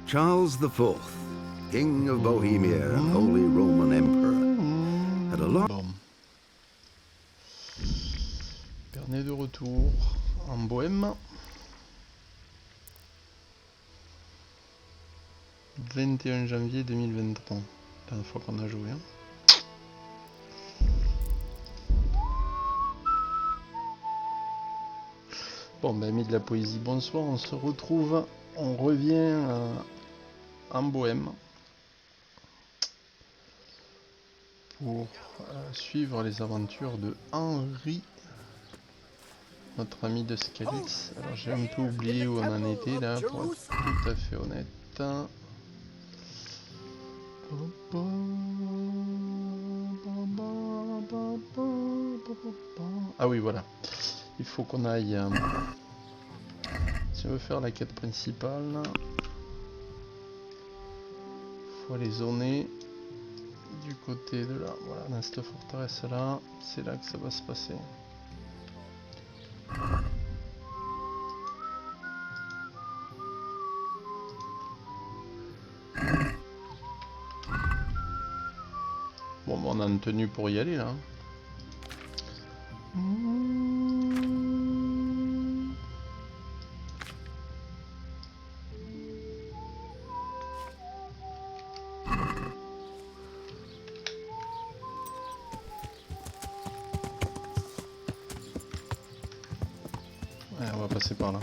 Charles IV, King of Bohemia and Holy Roman Emperor, had a long... Bon. Pernet de retour en Bohème. 21 janvier 2023. La dernière fois qu'on a joué. Hein. Bon, ben, amis de la poésie, bonsoir. On se retrouve. On revient en Bohème. Pour suivre les aventures de Henri, notre ami de Scalix. Alors j'ai un peu oublié où on en était là, pour être tout à fait honnête. Ah oui, voilà. Il faut qu'on aille... si on veut faire la quête principale, il faut aller zoner du côté de là. Voilà, dans cette forteresse là, c'est là que ça va se passer. Bon, on a une tenue pour y aller là. Ouais, on va passer par là.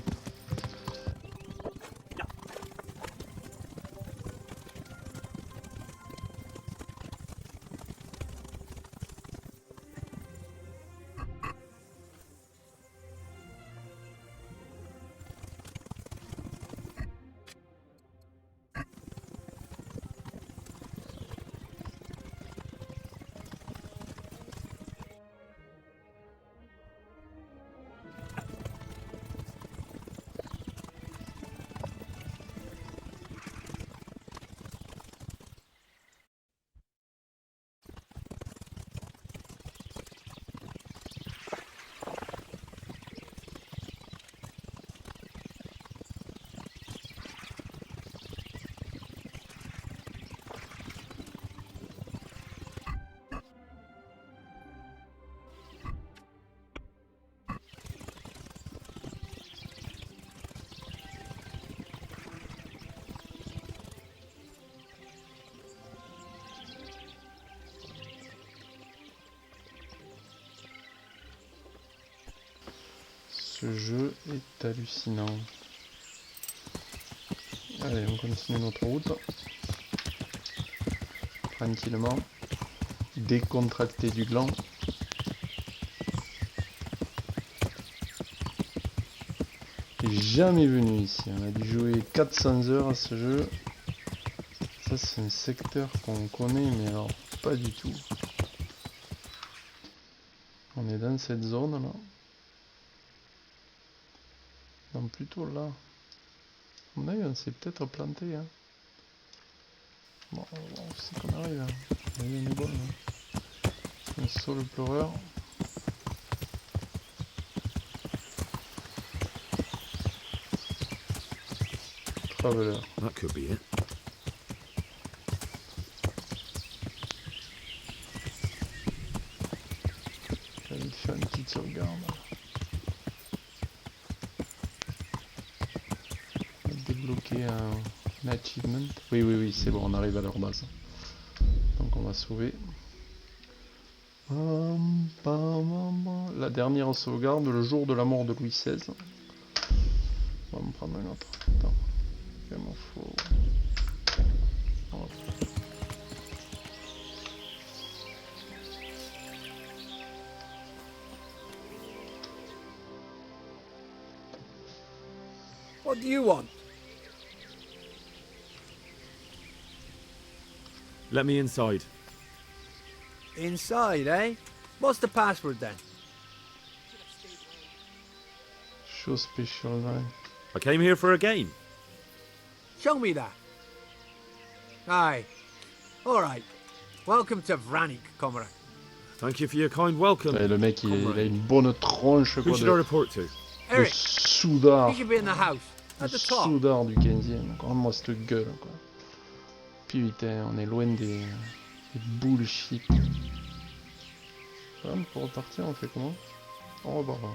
Ce jeu est hallucinant. Allez, on continue notre route. Tranquillement. Décontracté du gland. Jamais venu ici. On a dû jouer 400 heures à ce jeu. Ça, c'est un secteur qu'on connaît, mais alors pas du tout. On est dans cette zone là. Non, plutôt là. On a eu, on s'est peut-être planté. Hein. Bon, on va voir où c'est qu'on arrive. Hein. On a eu une bonne. Hein. Un saut le pleureur. Traveler. That could be it. Je vais faire une petite sauvegarde. Débloquer un achievement. Oui, c'est bon, on arrive à leur base. Donc on va sauver. La dernière sauvegarde, le jour de la mort de Louis XVI. On va me prendre un autre. Attends. Il m'en faut. Voilà. What do you want? Let me inside. Inside, eh? What's the password then? Show special line. I came here for a game. Show me that. Aye. Alright. Welcome to Vranik, comrade. Thank you for your kind welcome. Ouais, le mec il a une bonne tronche Who quoi should I de report to? Eric, soudard. you should be in the house. At the top. soudard du 15e, vraiment cette gueule quoi. Putain, on est loin des bullshit. Voilà, pour repartir, on fait comment? On repart là.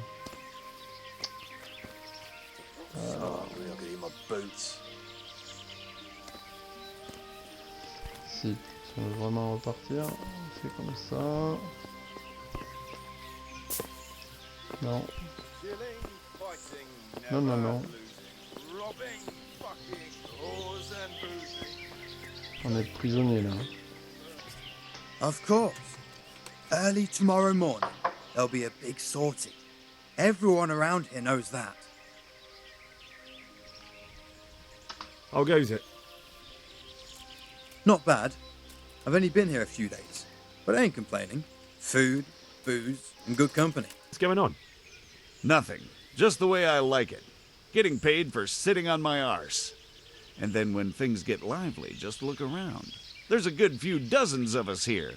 Si on veut vraiment repartir, on fait comme ça. Non. Non, non, non. On est prisonnier là. Of course. Early tomorrow morning, there'll be a big sortie. Everyone around here knows that. How goes it? Not bad. I've only been here a few days, but I ain't complaining. Food, booze, and good company. What's going on? Nothing. Just the way I like it. Getting paid for sitting on my arse. And then when things get lively, just look around. There's a good few dozens of us here.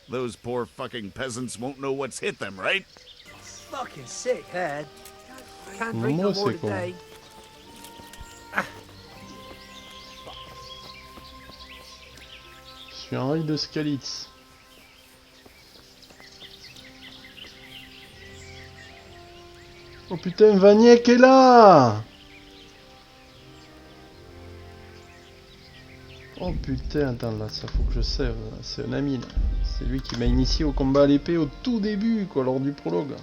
Those poor fucking peasants won't know what's hit them, right? Fucking sick head. Can't drink no more today. Je suis un rail de Scalitz. Oh putain, Vaniek est là! Oh putain, attends là, ça faut que je sève. C'est un ami là. C'est lui qui m'a initié au combat à l'épée au tout début, quoi, lors du prologue.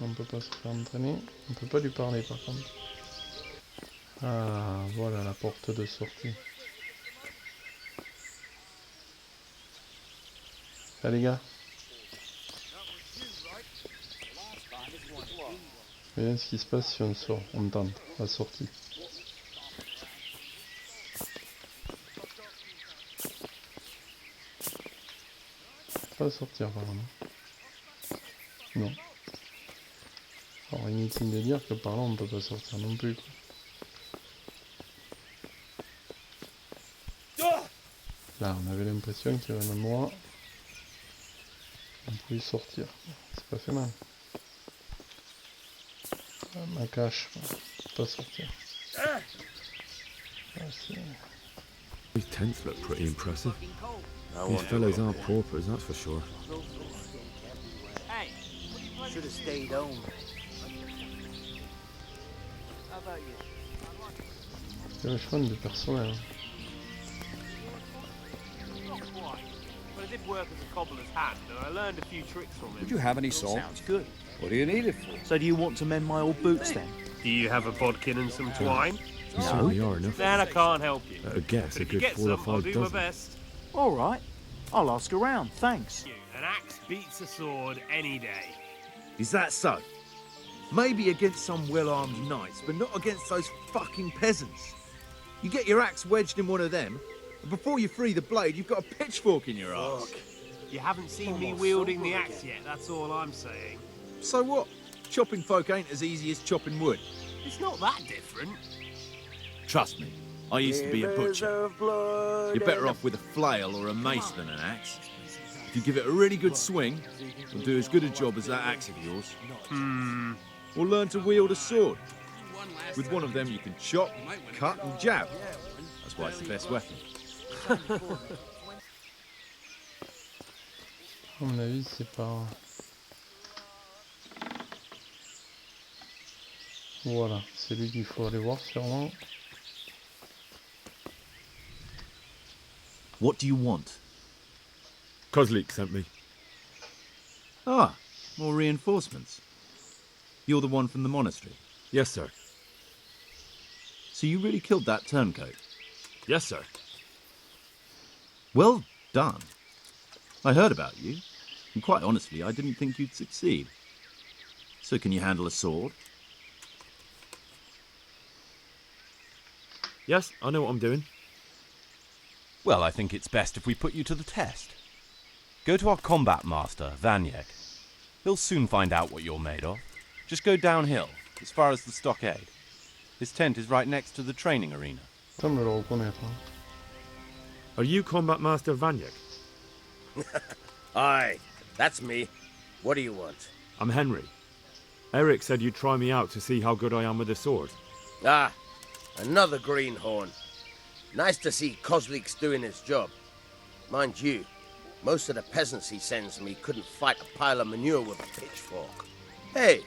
On peut pas se faire entraîner. On peut pas lui parler par contre. Ah, voilà la porte de sortie. Ah les gars. Voyez ce qui se passe si on sort, on tente la sortie. Pas sortir apparemment. Non. Alors inutile de dire que par là on ne peut pas sortir non plus quoi. Là on avait l'impression qu'il y avait un endroit où on pouvait sortir. C'est pas fait mal. Ah, ma cache, pas sortir. Ah, These tents look pretty impressive. These fellows aren't paupers, that's for sure. Hey, should have stayed home. How about you? c'est vachement de personnel. Not quite, but I did work as a cobbler's hand, and I learned a few tricks from him. Would you have any salt? Sounds good. What do you need it for? So do you want to mend my old boots then? Do you have a bodkin and some twine? You certainly are enough. Then I can't help you. At a guess, But a if you good get 4 or some, I'll 5 do my dozen. best. All right, I'll ask around, thanks. An axe beats a sword any day. Is that so? Maybe against some well-armed knights, but not against those fucking peasants. You get your axe wedged in one of them, and before you free the blade, you've got a pitchfork in your arse. You haven't seen me wielding the axe yet, that's all I'm saying. So what? Chopping folk ain't as easy as chopping wood. It's not that different. Trust me, I used to be a butcher. You're better off with a flail or a mace than an axe. If you give it a really good swing, it'll do as good a job as that axe of yours. Or learn to wield a sword. With one of them you can chop, cut and jab. That's why it's the best weapon. À mon avis, c'est pas. Voilà, c'est lui qu'il faut aller voir sûrement. What do you want? Kozlik sent me. Ah, more reinforcements. You're the one from the monastery. Yes, sir. So you really killed that turncoat? Yes, sir. Well done. I heard about you, and quite honestly, I didn't think you'd succeed. So can you handle a sword? Yes, I know what I'm doing. Well, I think it's best if we put you to the test. Go to our combat master, Vaniek. He'll soon find out what you're made of. Just go downhill, as far as the stockade. His tent is right next to the training arena. Ça me le reconnaître. Hein. Are you Combat Master Vaniek? Aye, that's me. What do you want? I'm Henry. Eric said you'd try me out to see how good I am with a sword. Ah, another greenhorn. Nice to see Kozlik's doing his job. Mind you, most of the peasants he sends me couldn't fight a pile of manure with a pitchfork. Hey,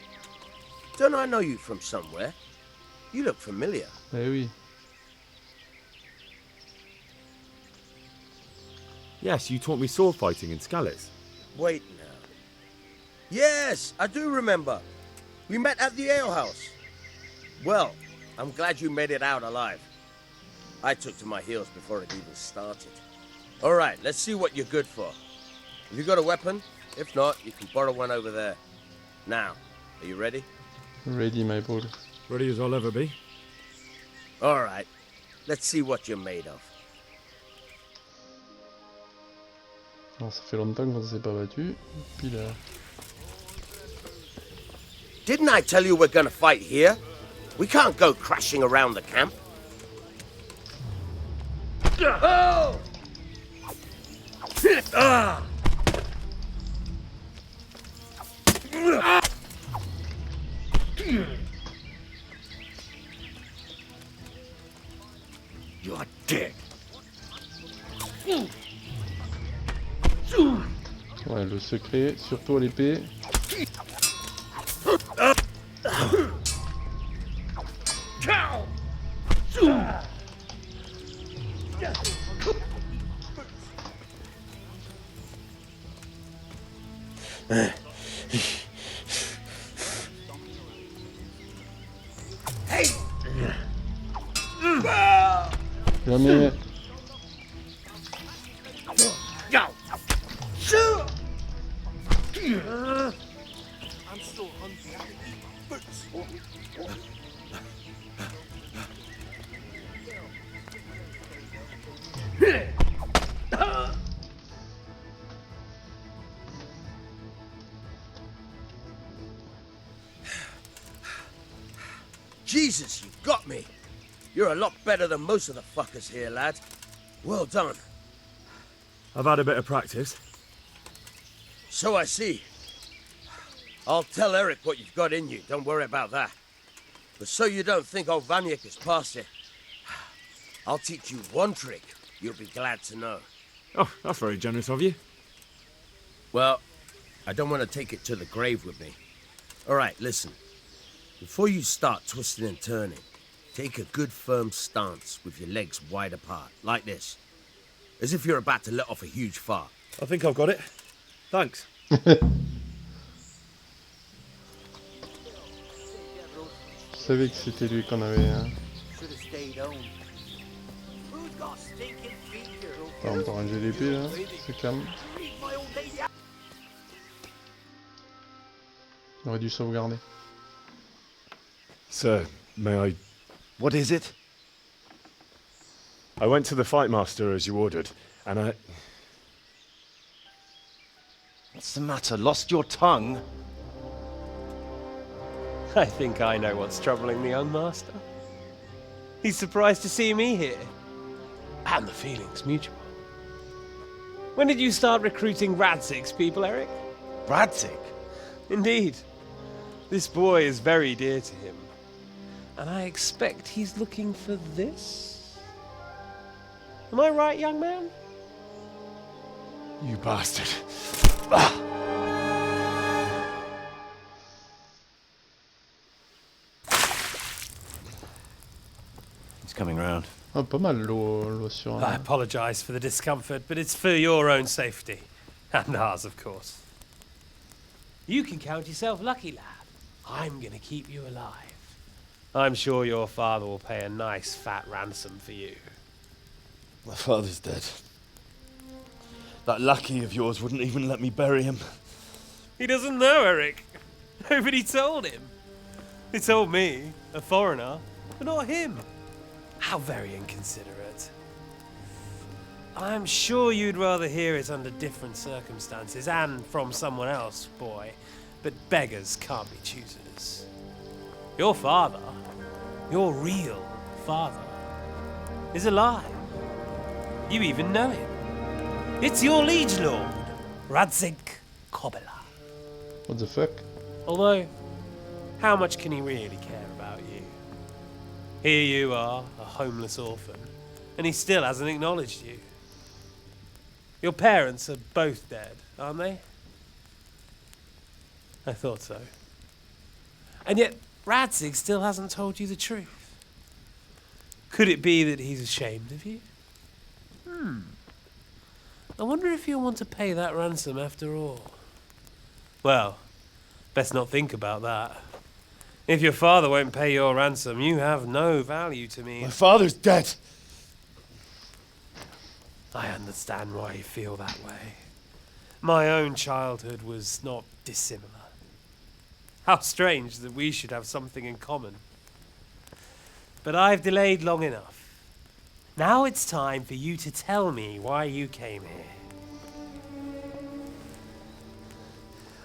don't I know you from somewhere? You look familiar. Eh oui. Yes, you taught me sword fighting in Skalitz. Wait now. Yes, I do remember. We met at the alehouse. Well, I'm glad you made it out alive. I took to my heels before it even started. All right, let's see what you're good for. Have you got a weapon? If not, you can borrow one over there. Now, are you ready? Ready, my boy. Ready as I'll ever be. All right, let's see what you're made of. Alors, ça fait longtemps qu'on s'est pas battu. Puis là... Didn't I tell you we're gonna fight here? We can't go crashing around the camp. Oh! Ah! You're dead. Ouais, le secret, surtout à l'épée. Jamais. I'm still hungry. Jesus, you got me. You're a lot better than most of the fuckers here, lad. Well done. I've had a bit of practice. So I see. I'll tell Eric what you've got in you, don't worry about that. But so you don't think old Vanyek is past it, I'll teach you one trick you'll be glad to know. Oh, that's very generous of you. Well, I don't want to take it to the grave with me. All right, listen. Before you start twisting and turning, take a good firm stance with your legs wide apart, like this. As if you're about to let off a huge fart. I think I've got it. Thanks. Je savais que c'était lui qu'on avait... Attends, on peut ranger l'épée là, c'est calme. J'aurais dû sauvegarder. Sir, may I... What is it? I went to the fight master as you ordered, and I... What's the matter? Lost your tongue? I think I know what's troubling the young master. He's surprised to see me here. And the feeling's mutual. When did you start recruiting Radzig's people, Eric? Radzig? Indeed. This boy is very dear to him. And I expect he's looking for this? Am I right, young man? You bastard. He's coming round. Ah, pas mal l'eau sur... I apologize for the discomfort, but it's for your own safety. And ours, of course. You can count yourself lucky, lad. I'm gonna keep you alive. I'm sure your father will pay a nice fat ransom for you. My father's dead. That lackey of yours wouldn't even let me bury him. He doesn't know, Eric. Nobody told him. They told me, a foreigner, but not him. How very inconsiderate. I'm sure you'd rather hear it under different circumstances and from someone else, boy. But beggars can't be choosers. Your father, your real father, is alive. You even know him. It's your liege lord. Radzig Kobyla. What the fuck? Although, how much can he really care about you? Here you are, a homeless orphan, and he still hasn't acknowledged you. Your parents are both dead, aren't they? I thought so. And yet, Radzig still hasn't told you the truth. Could it be that he's ashamed of you? I wonder if you'll want to pay that ransom after all. Well, best not think about that. If your father won't pay your ransom, you have no value to me. My father's dead. I understand why you feel that way. My own childhood was not dissimilar. How strange that we should have something in common. But I've delayed long enough. Now it's time for you to tell me why you came here.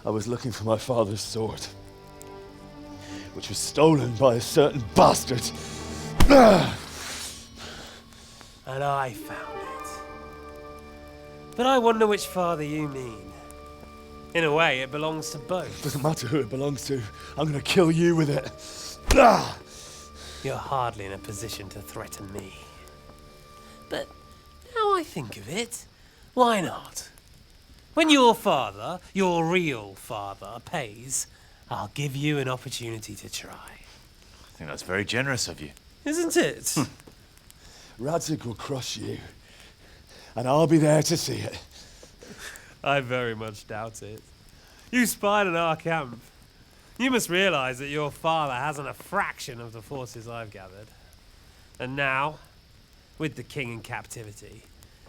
I was looking for my father's sword, which was stolen by a certain bastard. And I found it. But I wonder which father you mean. In a way, it belongs to both. Doesn't matter who it belongs to. I'm gonna kill you with it. You're hardly in a position to threaten me. But now I think of it, why not? When your father, your real father, pays, I'll give you an opportunity to try. I think that's very generous of you. Isn't it? Radzig will crush you, and I'll be there to see it. I very much doubt it. You spied on our camp. You must realize that your father hasn't a fraction of the forces I've gathered. And now, with the king in captivity,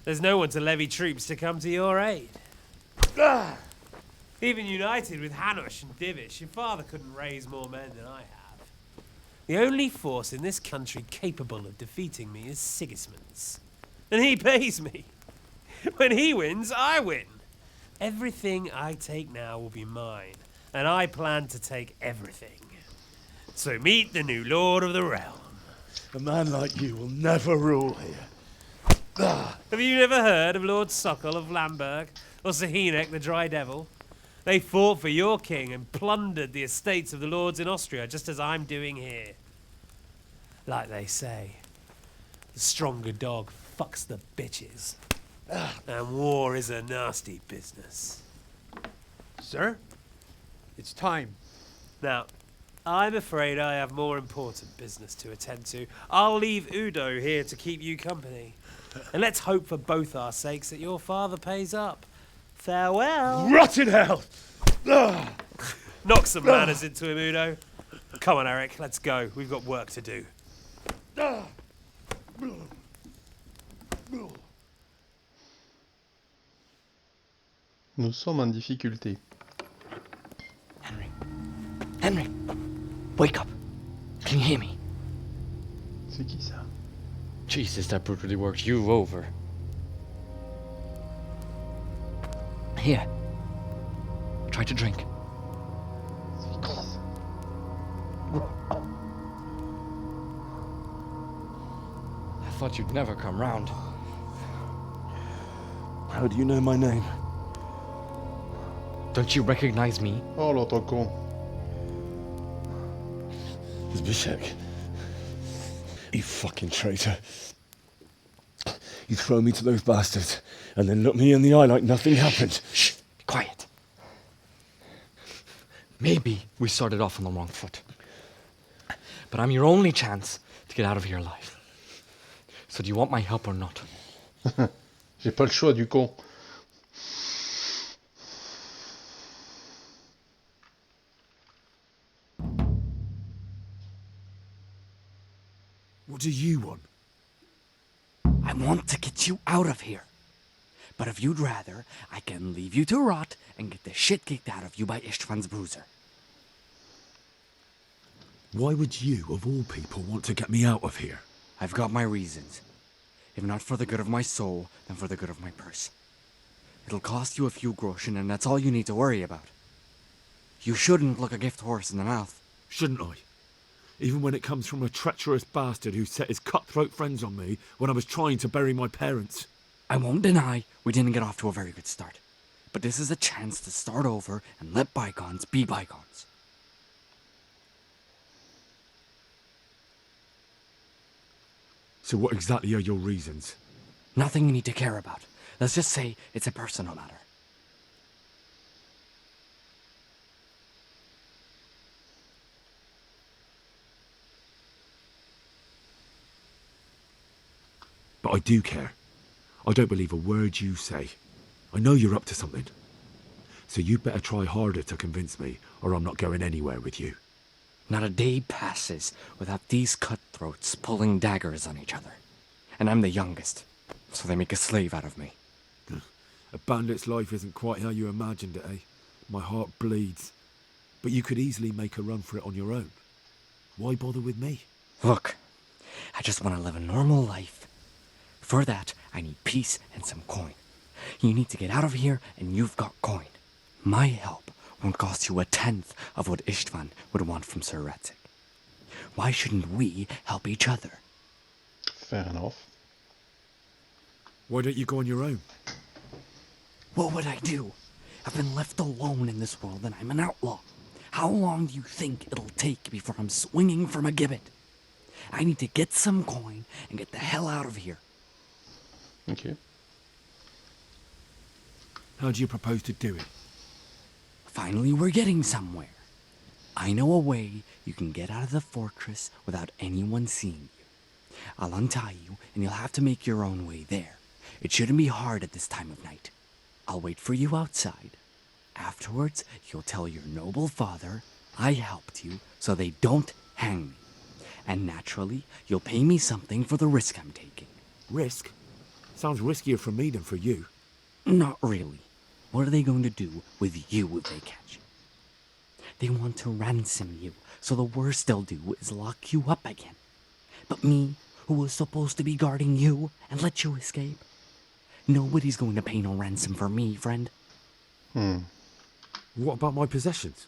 there's no one to levy troops to come to your aid. Even united with Hanush and Divish, your father couldn't raise more men than I have. The only force in this country capable of defeating me is Sigismund's. And he pays me. When he wins, I win. Everything I take now will be mine, and I plan to take everything. So meet the new lord of the realm. A man like you will never rule here. Have you never heard of Lord Sokol of Lamberg, or Sahinek the Dry Devil? They fought for your king and plundered the estates of the lords in Austria, just as I'm doing here. Like they say, the stronger dog fucks the bitches. And war is a nasty business. Sir, it's time. Now, I'm afraid I have more important business to attend to. I'll leave Udo here to keep you company. And let's hope for both our sakes that your father pays up. Farewell. Rot in hell! Knock some manners into him, Udo. Come on, Eric, let's go. We've got work to do. Nous sommes en difficulté. Henry, wake up. Can you hear me? C'est qui ça? Jesus, that brutally worked you over. Here. Try to drink. I thought you'd never come round. How do you know my name? Don't you recognize me? Oh, l'autre con. Zbyszek. You fucking traitor. You throw me to those bastards and then look me in the eye like nothing happened. Shh! Be quiet. Maybe we started off on the wrong foot. But I'm your only chance to get out of here alive. So do you want my help or not? J'ai pas le choix, du con. What do you want? I want to get you out of here. But if you'd rather, I can leave you to rot and get the shit kicked out of you by Ishtvan's bruiser. Why would you, of all people, want to get me out of here? I've got my reasons. If not for the good of my soul, then for the good of my purse. It'll cost you a few groschen, and that's all you need to worry about. You shouldn't look a gift horse in the mouth. Shouldn't I? Even when it comes from a treacherous bastard who set his cutthroat friends on me when I was trying to bury my parents. I won't deny we didn't get off to a very good start. But this is a chance to start over and let bygones be bygones. So what exactly are your reasons? Nothing you need to care about. Let's just say it's a personal matter. But I do care. I don't believe a word you say. I know you're up to something. So you better try harder to convince me, or I'm not going anywhere with you. Not a day passes without these cutthroats pulling daggers on each other. And I'm the youngest, so they make a slave out of me. A bandit's life isn't quite how you imagined it, eh? My heart bleeds. But you could easily make a run for it on your own. Why bother with me? Look, I just want to live a normal life. For that, I need peace and some coin. You need to get out of here, and you've got coin. My help won't cost you a tenth of what Istvan would want from Sir Ratzik. Why shouldn't we help each other? Fair enough. Why don't you go on your own? What would I do? I've been left alone in this world and I'm an outlaw. How long do you think it'll take before I'm swinging from a gibbet? I need to get some coin and get the hell out of here. Okay. How do you propose to do it? Finally, we're getting somewhere. I know a way you can get out of the fortress without anyone seeing you. I'll untie you and you'll have to make your own way there. It shouldn't be hard at this time of night. I'll wait for you outside. Afterwards, you'll tell your noble father I helped you so they don't hang me. And naturally, you'll pay me something for the risk I'm taking. Risk? Sounds riskier for me than for you. Not really. What are they going to do with you if they catch you? They want to ransom you, so the worst they'll do is lock you up again. But me, who was supposed to be guarding you and let you escape? Nobody's going to pay no ransom for me, friend. What about my possessions?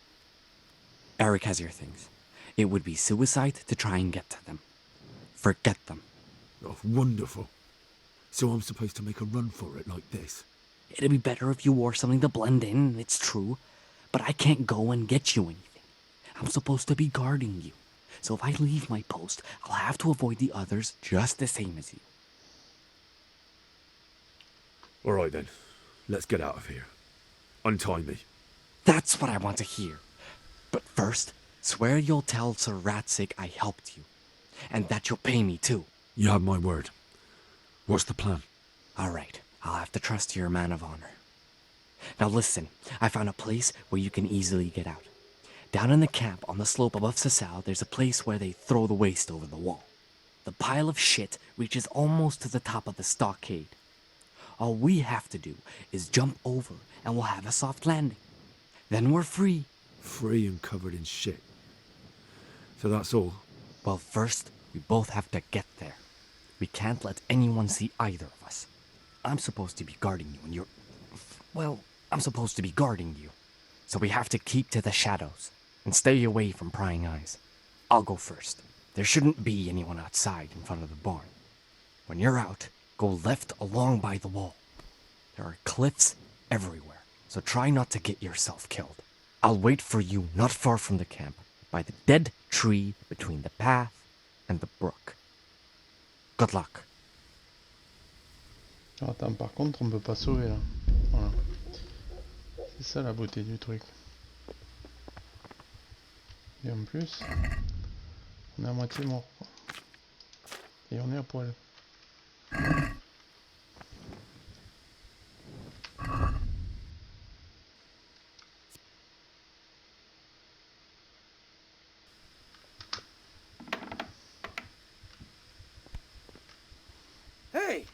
Eric has your things. It would be suicide to try and get to them. Forget them. Oh, wonderful. So I'm supposed to make a run for it like this? It'd be better if you wore something to blend in, it's true. But I can't go and get you anything. I'm supposed to be guarding you. So if I leave my post, I'll have to avoid the others just the same as you. All right then. Let's get out of here. Untie me. That's what I want to hear. But first, swear you'll tell Sir Ratzik I helped you. And that you'll pay me too. You have my word. What's the plan? All right. I'll have to trust you're a man of honor. Now listen, I found a place where you can easily get out. Down in the camp on the slope above Sasau, there's a place where they throw the waste over the wall. The pile of shit reaches almost to the top of the stockade. All we have to do is jump over and we'll have a soft landing. Then we're free. Free and covered in shit. So that's all? Well, first, we both have to get there. We can't let anyone see either of us. I'm supposed to be guarding you and you're... Well, I'm supposed to be guarding you. So we have to keep to the shadows and stay away from prying eyes. I'll go first. There shouldn't be anyone outside in front of the barn. When you're out, go left along by the wall. There are cliffs everywhere, so try not to get yourself killed. I'll wait for you not far from the camp, by the dead tree between the path and the brook. Good luck. Attends, par contre, on peut pas sauver là. Voilà. C'est ça la beauté du truc. Et en plus, on est à moitié mort. Et on est à poil. Hey!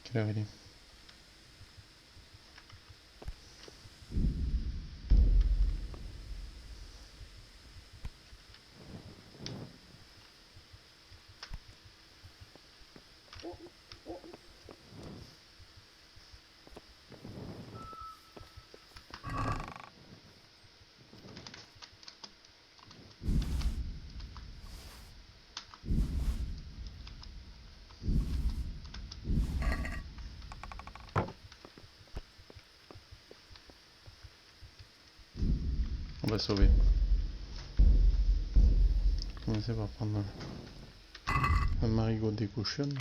Quelle heure il est? On va sauver. Commencer par prendre un marigot décochonne.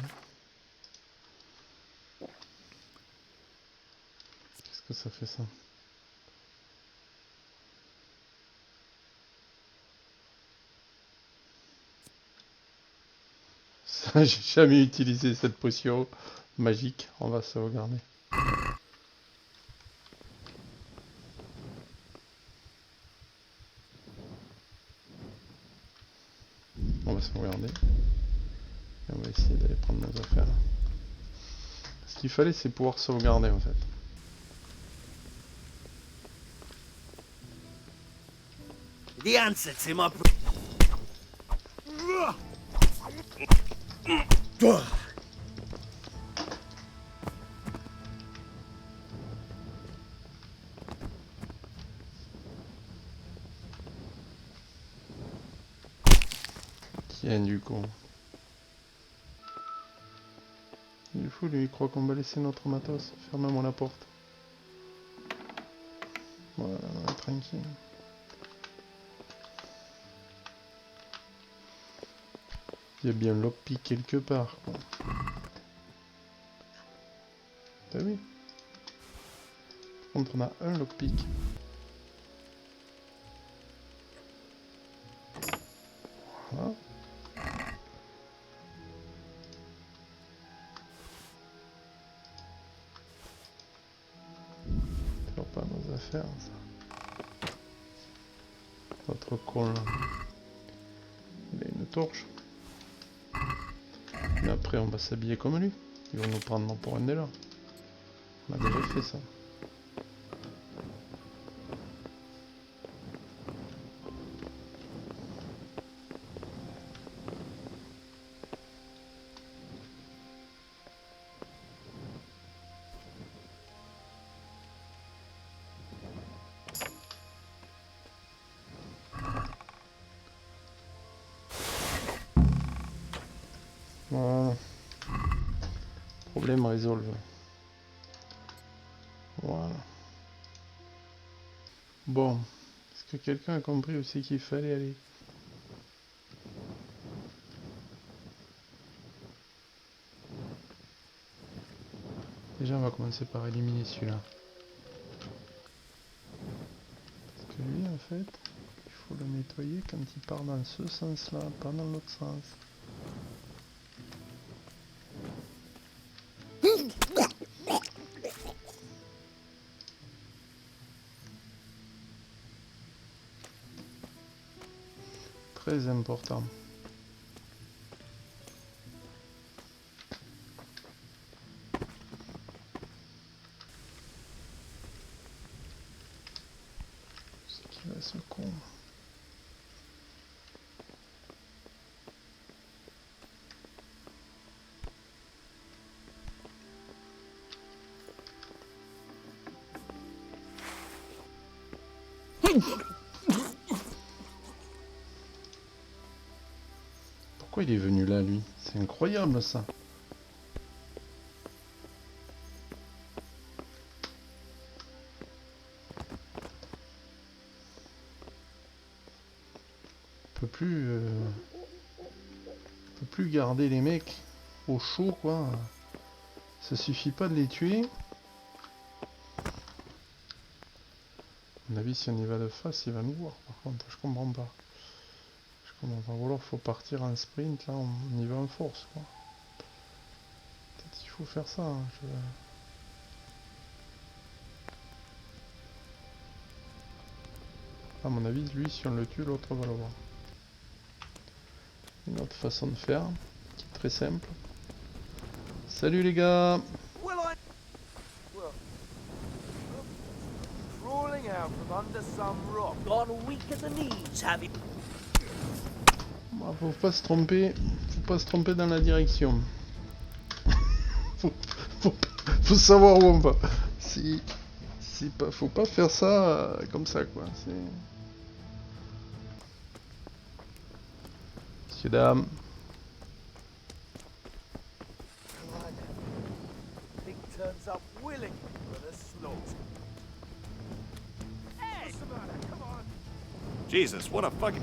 Qu'est-ce que ça fait ça? Ça, j'ai jamais utilisé cette potion magique. On va sauvegarder. On va sauvegarder. Et on va essayer d'aller prendre nos affaires. Ce qu'il fallait, c'est pouvoir sauvegarder en fait. The answer to my... Tiens du con. Il est fou lui, il croit qu'on va laisser notre matos. Fermez-moi la porte. Voilà, tranquille. Il y a bien l'oppi quelque part, quoi. T'as vu? Par contre, on a un lockpick. Voilà. Faire pas nos affaires, ça. Notre con là. Il a une torche. Mais après, on va s'habiller comme lui. Ils vont nous prendre pour un délire. On a déjà fait ça. Voilà. Problème résolve. Voilà. Bon. Est-ce que quelqu'un a compris où c'est qu'il fallait aller? Déjà, on va commencer par éliminer celui-là. Parce que lui, en fait, il faut le nettoyer quand il part dans ce sens-là, pas dans l'autre sens. Très important. C'est qui va ce con? Pourquoi il est venu là, lui? C'est incroyable, ça. On peut plus garder les mecs au chaud, quoi. Ça suffit pas de les tuer. À mon avis, si on y va de face, il va nous voir. Par contre, je comprends pas. Ou alors faut partir en sprint, là on y va en force, quoi. Peut-être qu'il faut faire ça, hein. À mon avis, lui, si on le tue, l'autre va le voir. Une autre façon de faire, qui est très simple. Salut les gars! Crawling out from under some rock, gone weak at the knees, have you? Faut pas se tromper dans la direction. faut savoir où on va. Faut pas faire ça comme ça, quoi. Messieurs, dames. Pig turns up willing for the slaughter. Hey! What's the matter? Come on! Jesus, what a fucking...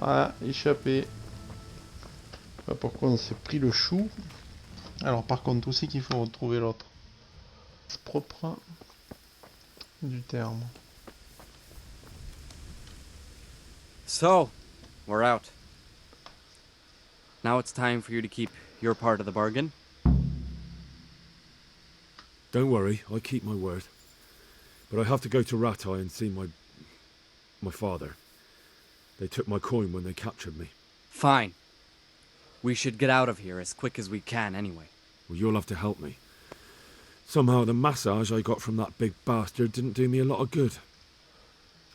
Voilà, échappé. Pas pourquoi on s'est pris le chou. Alors par contre aussi qu'il faut retrouver l'autre. Propre du terme. So, we're out. Now it's time for you to keep your part of the bargain. Don't worry, I keep my word. But I have to go to Ratai and see my father. They took my coin when they captured me. Fine. We should get out of here as quick as we can anyway. Well, you'll have to help me. Somehow the massage I got from that big bastard didn't do me a lot of good.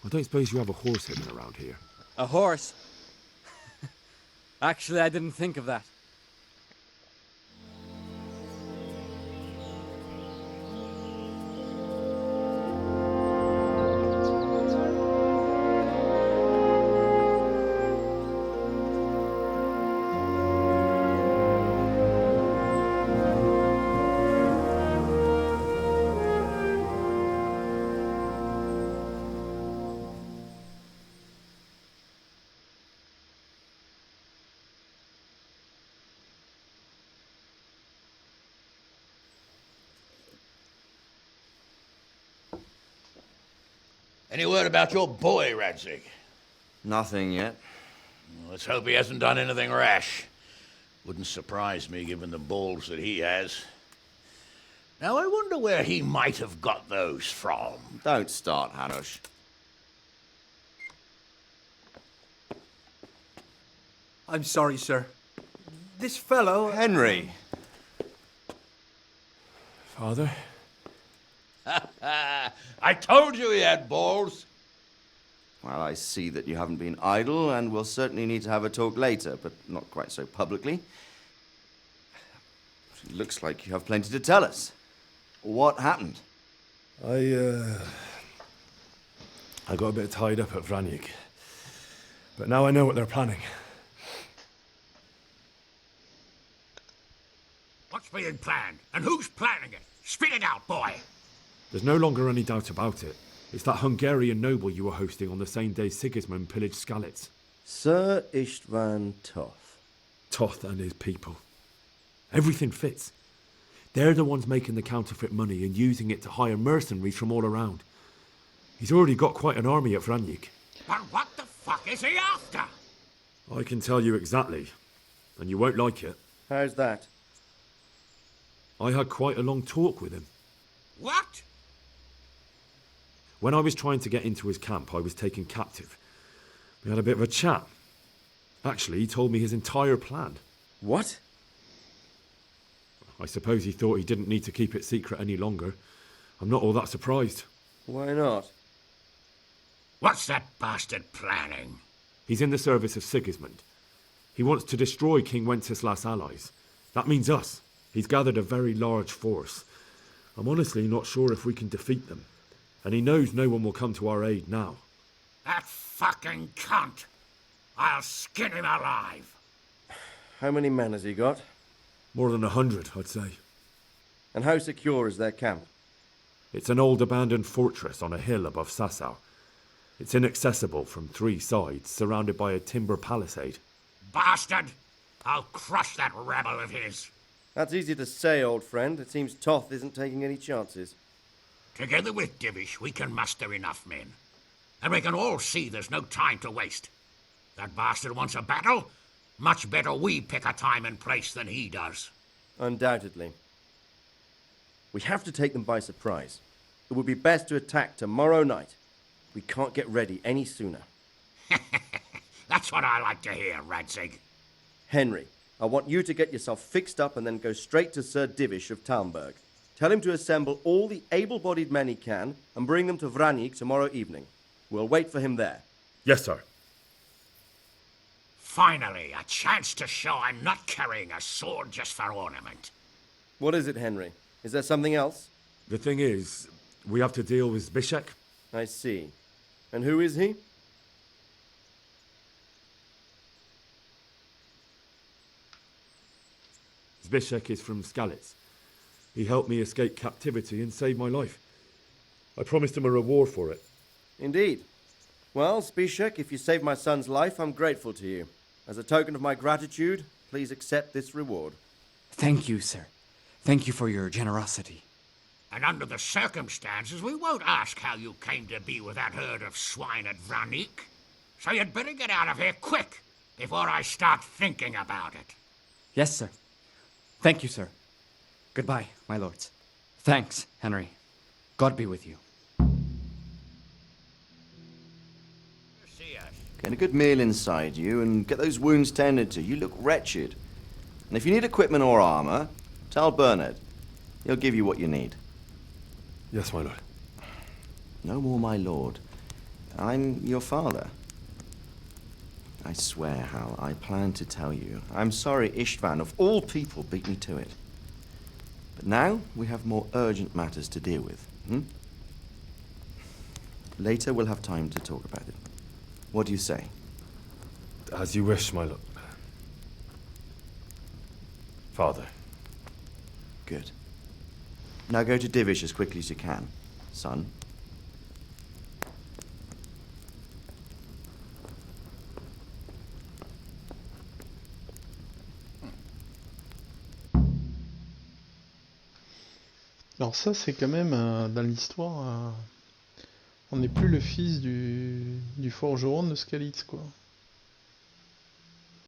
I don't suppose you have a horse hidden around here. A horse? Actually, I didn't think of that. Any word about your boy, Radzig? Nothing yet. Let's hope he hasn't done anything rash. Wouldn't surprise me, given the balls that he has. Now, I wonder where he might have got those from. Don't start, Hanush. I'm sorry, sir. This fellow... Henry! Father? I told you he had balls. Well, I see that you haven't been idle, and we'll certainly need to have a talk later, but not quite so publicly. It looks like you have plenty to tell us. What happened? I got a bit tied up at Vranyig. But now I know what they're planning. What's being planned? And who's planning it? Spit it out, boy. There's no longer any doubt about it. It's that Hungarian noble you were hosting on the same day Sigismund pillaged Skalitz. Sir Istvan Toth. Toth and his people. Everything fits. They're the ones making the counterfeit money and using it to hire mercenaries from all around. He's already got quite an army at Vranyig. But what the fuck is he after? I can tell you exactly, and you won't like it. How's that? I had quite a long talk with him. What? When I was trying to get into his camp, I was taken captive. We had a bit of a chat. Actually, he told me his entire plan. What? I suppose he thought he didn't need to keep it secret any longer. I'm not all that surprised. Why not? What's that bastard planning? He's in the service of Sigismund. He wants to destroy King Wenceslas' allies. That means us. He's gathered a very large force. I'm honestly not sure if we can defeat them. And he knows no one will come to our aid now. That fucking cunt! I'll skin him alive! How many men has he got? More than 100, I'd say. And how secure is their camp? It's an old abandoned fortress on a hill above Sassau. It's inaccessible from 3 sides, surrounded by a timber palisade. Bastard! I'll crush that rebel of his! That's easy to say, old friend. It seems Toth isn't taking any chances. Together with Divish, we can muster enough men. And we can all see there's no time to waste. That bastard wants a battle? Much better we pick a time and place than he does. Undoubtedly. We have to take them by surprise. It would be best to attack tomorrow night. We can't get ready any sooner. That's what I like to hear, Radzig. Henry, I want you to get yourself fixed up and then go straight to Sir Divish of Talmberg. Tell him to assemble all the able-bodied men he can and bring them to Vranik tomorrow evening. We'll wait for him there. Yes, sir. Finally, a chance to show I'm not carrying a sword just for ornament. What is it, Henry? Is there something else? The thing is, we have to deal with Zbyszek. I see. And who is he? Zbyszek is from Skalitz. He helped me escape captivity and saved my life. I promised him a reward for it. Indeed. Well, Zbyszek, if you saved my son's life, I'm grateful to you. As a token of my gratitude, please accept this reward. Thank you, sir. Thank you for your generosity. And under the circumstances, we won't ask how you came to be with that herd of swine at Vranik. So you'd better get out of here quick, before I start thinking about it. Yes, sir. Thank you, sir. Goodbye, my lords. Thanks, Henry. God be with you. Get a good meal inside you and get those wounds tended to. You look wretched. And if you need equipment or armor, tell Bernard. He'll give you what you need. Yes, my lord. No more, my lord. I'm your father. I swear, Hal, I plan to tell you. I'm sorry Istvan, of all people, beat me to it. But now we have more urgent matters to deal with. Later we'll have time to talk about it. What do you say? As you wish, my lord. Father. Good. Now go to Divish as quickly as you can, son. Alors ça, c'est quand même, dans l'histoire, on n'est plus le fils du forgeron de Skalitz, quoi.